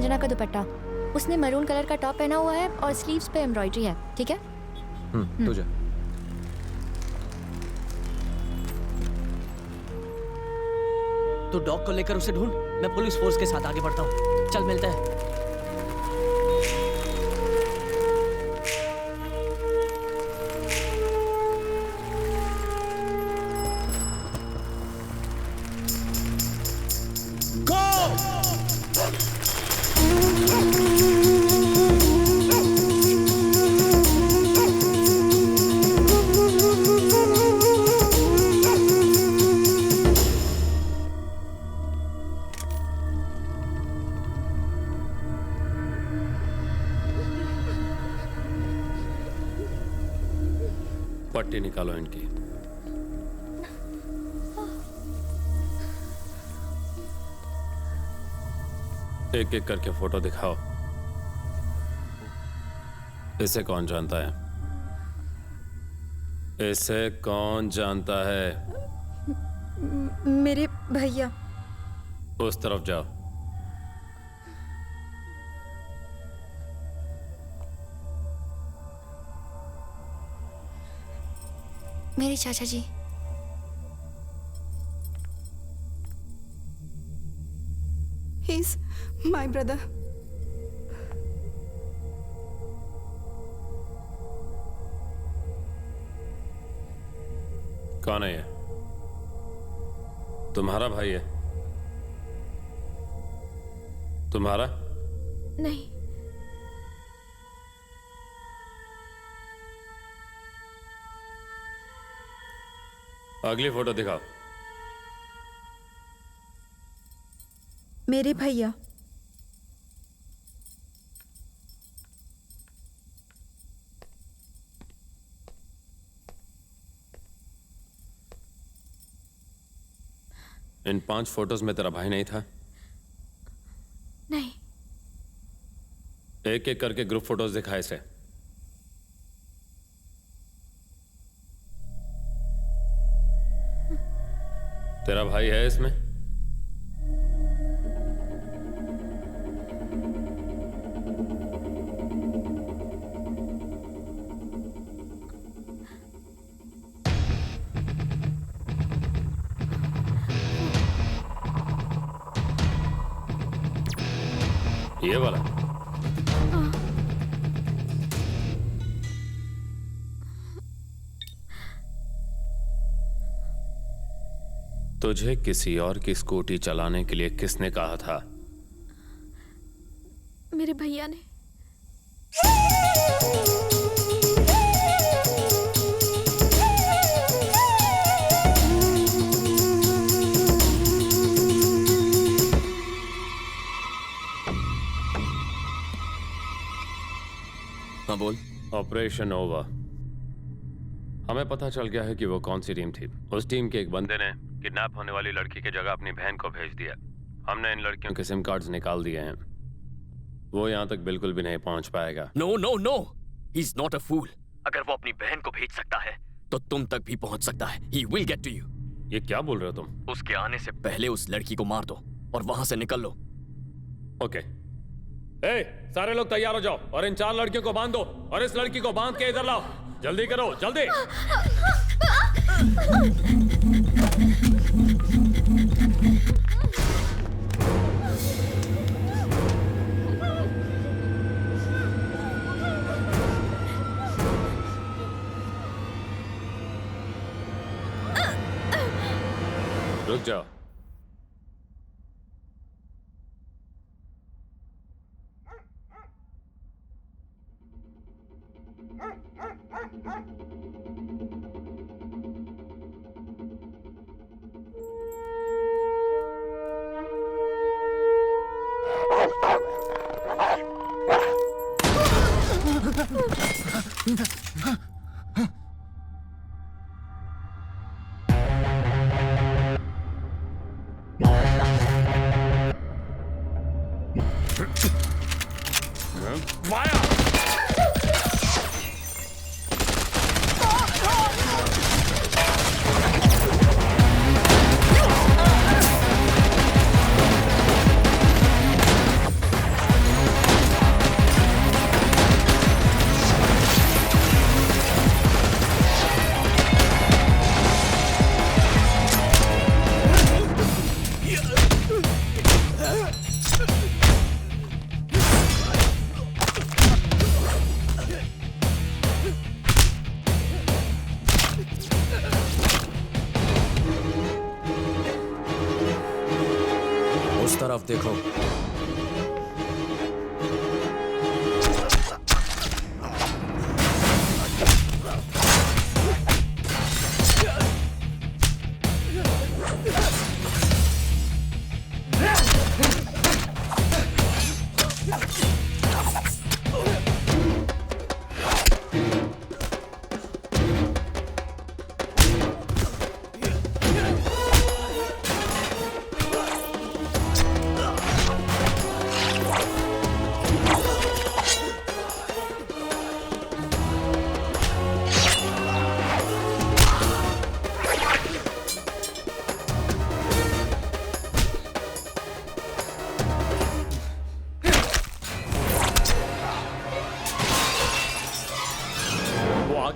संजना का दुपट्टा। उसने maroon colour का टॉप पहना हुआ है और स्लीव्स पे एम्ब्रॉयडरी है, ठीक है? तू जा। तू डॉग को लेकर उसे ढूंढ, मैं पुलिस फोर्स के साथ आगे बढ़ता हूँ। चल मिलते हैं। पट्टी निकालो इनकी। एक एक करके फोटो दिखाओ। इसे कौन जानता है? इसे कौन जानता है? मेरे भैया। उस तरफ जाओ। मेरे चाचा जी। He's my brother. कौन है ये? तुम्हारा भाई है? तुम्हारा? नहीं। अगली फोटो दिखाओ। मेरे भैया। इन 5 फोटोज में तेरा भाई नहीं था? नहीं। एक एक करके ग्रुप फोटोज दिखा इसे। तेरा भाई है इसमें? ये वाला? तुझे किसी और की स्कूटी चलाने के लिए किसने कहा था? मेरे भैया ने। हाँ बोल। Operation over. हमें पता चल गया है कि वो कौन सी टीम थी। उस टीम के एक बंदे ने किडनैप होने वाली लड़की की जगह अपनी बहन को भेज दिया। हमने इन लड़कियों के सिम कार्ड्स निकाल दिए हैं। वो यहाँ तक बिल्कुल भी नहीं पहुंच पाएगा। No no no, he is not a fool. अगर वो अपनी बहन को भेज सकता है तो तुम तक भी पहुंच सकता है। He will get to you. ये क्या बोल रहे हो तुम? उसके आने से पहले उस लड़की को मार दो और वहां से निकल लो। ओके। सारे लोग तैयार हो जाओ और इन 4 लड़कियों को बांध दो और इस लड़की को बांध के इधर लाओ। जल्दी करो, जल्दी। रुक जाओ। तरफ देखो।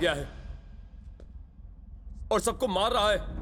गया है और सबको मार रहा है।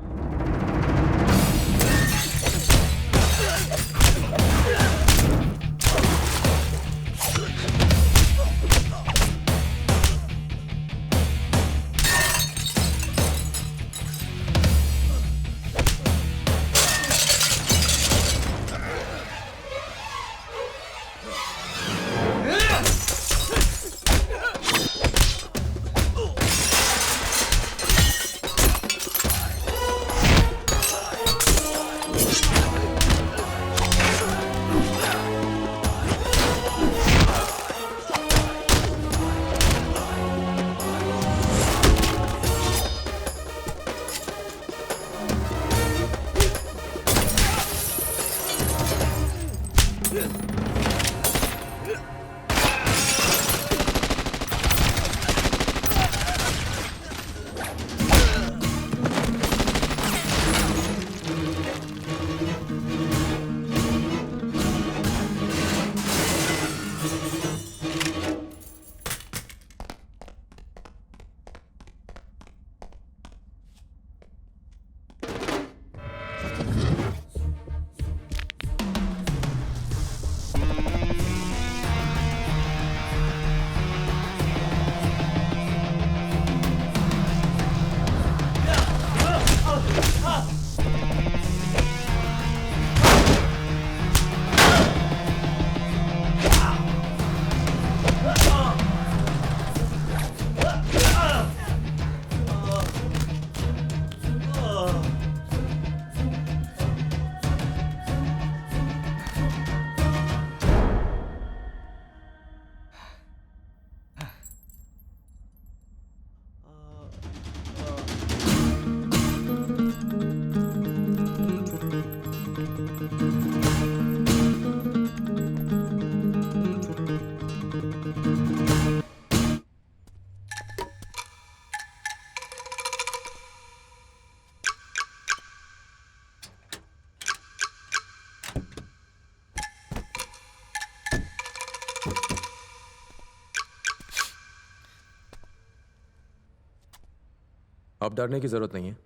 अब डरने की जरूरत नहीं है,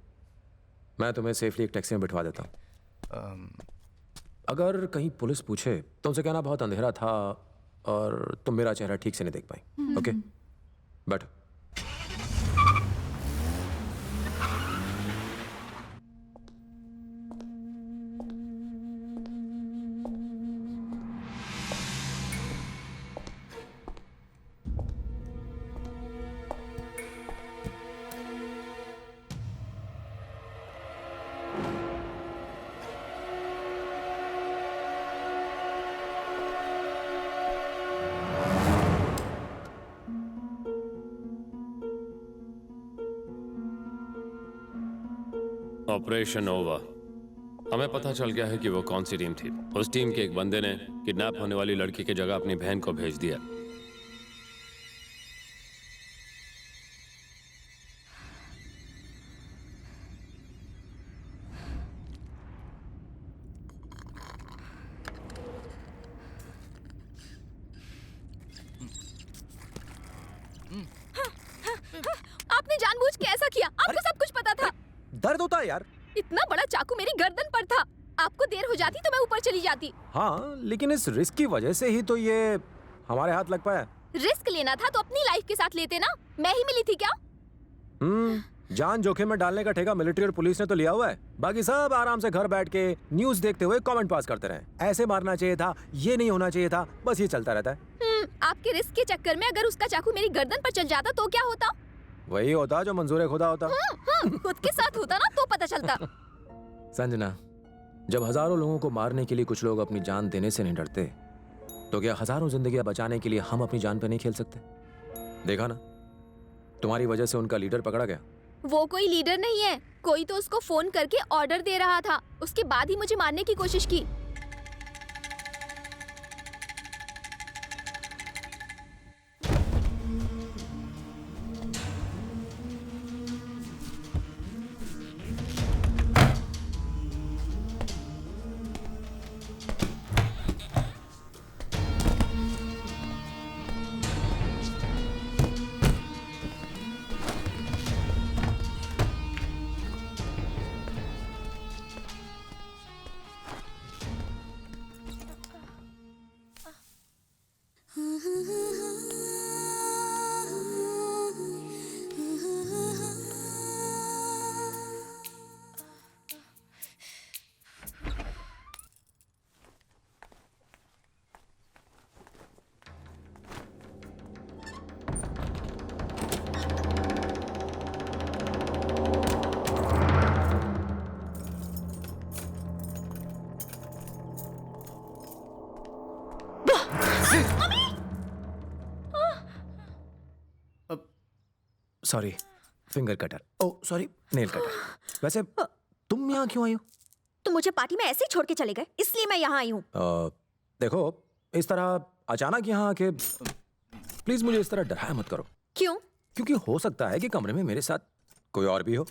मैं तुम्हें सेफली एक टैक्सी में बिठवा देता हूँ। अगर कहीं पुलिस पूछे तो उनसे कहना बहुत अंधेरा था और तुम मेरा चेहरा ठीक से नहीं देख पाई। ओके, बैठो। Operation over. हमें पता चल गया है कि वो कौन सी टीम थी। उस टीम के एक बंदे ने किडनैप होने वाली लड़की की जगह अपनी बहन को भेज दिया। आपने जानबूझ के ऐसा किया, आपको सब कुछ पता था। दर्द होता है यार। इतना बड़ा चाकू मेरी गर्दन पर था, आपको देर हो जाती तो मैं ऊपर चली जाती। हाँ, लेकिन इस रिस्क की वजह से ही तो ये हमारे हाथ लग पाया। रिस्क लेना था तो अपनी लाइफ के साथ लेते ना, मैं ही मिली थी क्या? जान जोखिम में डालने का ठेका मिलिट्री और पुलिस ने तो लिया हुआ है, बाकी सब आराम से घर बैठ के न्यूज देखते हुए कमेंट पास करते रहे। ऐसे मारना चाहिए था, ये नहीं होना चाहिए था, बस ये चलता रहता है। आपके रिस्क के चक्कर में अगर उसका चाकू मेरी गर्दन पर चल जाता तो क्या होता? वही होता जो मंजूर खुदा होता। खुद के साथ होता ना तो पता चलता। संजना, जब हजारों लोगों को मारने के लिए कुछ लोग अपनी जान देने से नहीं डरते, तो क्या हजारों जिंदगियां बचाने के लिए हम अपनी जान पे नहीं खेल सकते? देखा ना, तुम्हारी वजह से उनका लीडर पकड़ा गया। वो कोई लीडर नहीं है, कोई तो उसको फोन करके ऑर्डर दे रहा था, उसके बाद ही मुझे मारने की कोशिश की। Sorry, finger cutter. Oh sorry, nail cutter. वैसे तुम यहाँ क्यों आई हो? तो मुझे पार्टी में ऐसे ही छोड़ के चले गए, इसलिए मैं यहाँ आई हूँ। देखो, इस तरह अचानक यहाँ आके प्लीज मुझे इस तरह डराया मत करो। क्यों? क्योंकि हो सकता है कि कमरे में मेरे साथ कोई और भी हो।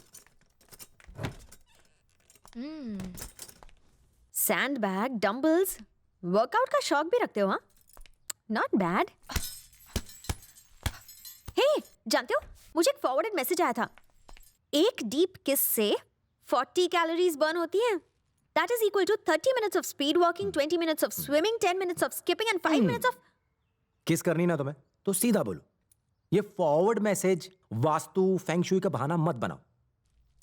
सैंड बैग, डंबल्स, वर्कआउट का शौक भी रखते हो? हाँ, नॉट बैड। हे, जानते हो मुझे एक फॉरवर्डेड मैसेज आया था, एक डीप किस से 40 कैलोरीज बर्न होती हैं। That is equal to 30 minutes of speed walking, 20 minutes of swimming, 10 minutes of skipping and 5 minutes of... किस करनी ना तुम्हें तो सीधा बोलो। ये फॉरवर्ड मैसेज वास्तु फेंगशुई का बहाना मत बनाओ।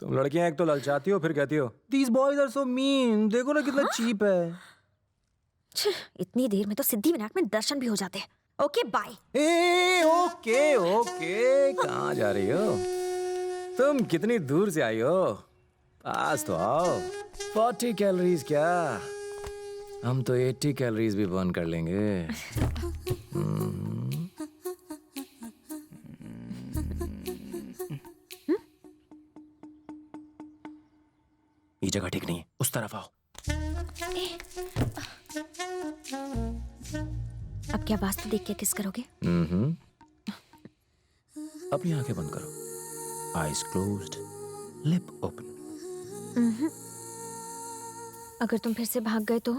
तुम लड़कियां एक तो ललचाती हो, फिर कहती हो These boys are so mean, देखो ना कितना चीप है। इतनी देर में तो सिद्धिविनायक में दर्शन भी हो जाते हैं। Okay bye. ओके ओके, कहाँ जा रही हो तुम? कितनी दूर से आई हो? पास तो आओ। 40 कैलोरीज क्या, हम तो 80 कैलोरीज भी बर्न कर लेंगे। ये जगह ठीक नहीं है, उस तरफ आओ। अब क्या वास्तु देख के किस करोगे? अपनी आंखें बंद करो, आईज क्लोज्ड, लिप ओपन। अगर तुम फिर से भाग गए तो?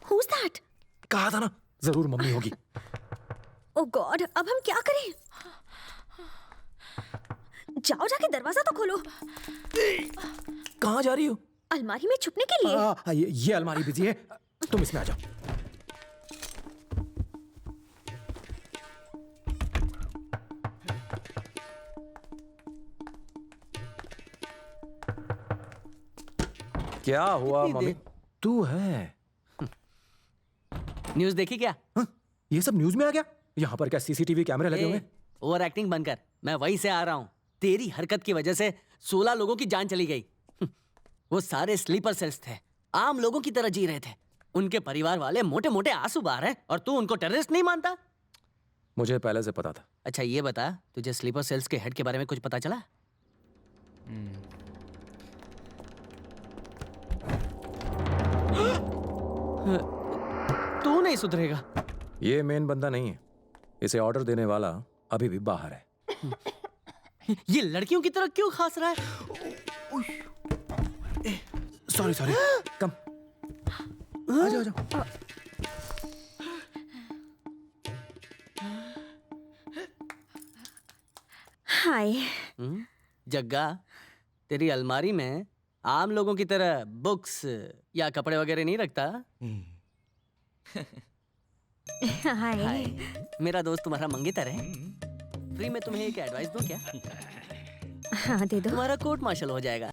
Who's that? कहा था ना, जरूर मम्मी होगी। ओह गॉड, अब हम क्या करें? जाओ, जाके दरवाजा तो खोलो। कहाँ जा रही हो? अलमारी में छुपने के लिए। ये अलमारी बिजी है, तुम इसमें आ जाओ। क्या हुआ मम्मी? तू है? न्यूज़ देखी क्या? ये सब न्यूज में आ गया? यहाँ पर क्या सीसीटीवी कैमरे लगे हुए? ओवर एक्टिंग बंद कर, मैं वहीं से आ रहा हूँ। तेरी हरकत की वजह से 16 लोगों की जान चली गई। वो सारे स्लीपर सेल्स थे, आम लोगों की तरह जी रहे थे। उनके परिवार वाले मोटे मोटे आंसू बहा रहे, और तू उनको टेररिस्ट नहीं मानता? मुझे पहले से पता था। अच्छा ये बता, तुझे स्लीपर सेल्स के हेड के बारे में कुछ पता चला? तू नहीं सुधरेगा। ये मेन बंदा नहीं है, इसे ऑर्डर देने वाला अभी भी बाहर है। ये लड़कियों की तरह क्यों खास रहा है? सॉरी सॉरी, कम आ जाओ, आ जाओ। हाय। जग्गा, तेरी अलमारी में आम लोगों की तरह बुक्स या कपड़े वगैरह नहीं रखता। हाय। हाय, मेरा दोस्त तुम्हारा मंगेतर है। फ्री में तुम्हें एक एडवाइस दूं क्या? हाँ दे दो। तुम्हारा कोर्ट मार्शल हो जाएगा।